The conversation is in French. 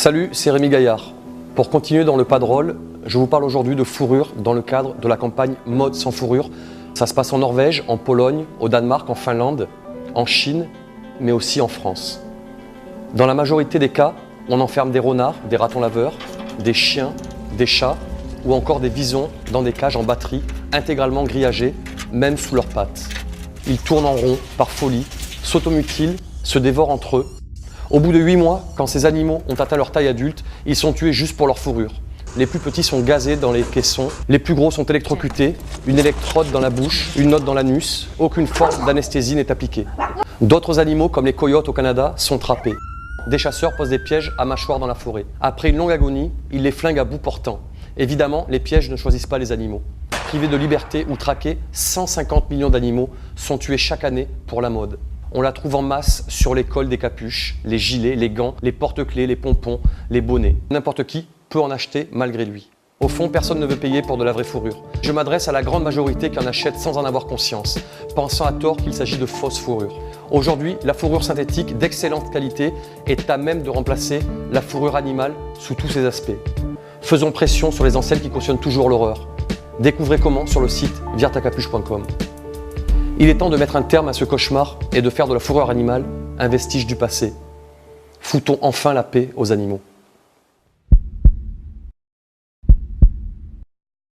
Salut, c'est Rémi Gaillard. Pour continuer dans le pas de rôle, je vous parle aujourd'hui de fourrure dans le cadre de la campagne Mode sans fourrure. Ça se passe en Norvège, en Pologne, au Danemark, en Finlande, en Chine, mais aussi en France. Dans la majorité des cas, on enferme des renards, des ratons laveurs, des chiens, des chats ou encore des visons dans des cages en batterie intégralement grillagées, même sous leurs pattes. Ils tournent en rond, par folie, s'automutilent, se dévorent entre eux. Au bout de 8 mois, quand ces animaux ont atteint leur taille adulte, ils sont tués juste pour leur fourrure. Les plus petits sont gazés dans les caissons, les plus gros sont électrocutés, une électrode dans la bouche, une autre dans l'anus, aucune forme d'anesthésie n'est appliquée. D'autres animaux, comme les coyotes au Canada, sont trappés. Des chasseurs posent des pièges à mâchoire dans la forêt. Après une longue agonie, ils les flinguent à bout portant. Évidemment, les pièges ne choisissent pas les animaux. Privés de liberté ou traqués, 150 millions d'animaux sont tués chaque année pour la mode. On la trouve en masse sur les cols des capuches, les gilets, les gants, les porte-clés, les pompons, les bonnets. N'importe qui peut en acheter malgré lui. Au fond, personne ne veut payer pour de la vraie fourrure. Je m'adresse à la grande majorité qui en achète sans en avoir conscience, pensant à tort qu'il s'agit de fausses fourrures. Aujourd'hui, la fourrure synthétique d'excellente qualité est à même de remplacer la fourrure animale sous tous ses aspects. Faisons pression sur les enseignes qui cautionnent toujours l'horreur. Découvrez comment sur le site virtacapuche.com. Il est temps de mettre un terme à ce cauchemar et de faire de la fourrure animale un vestige du passé. Foutons enfin la paix aux animaux.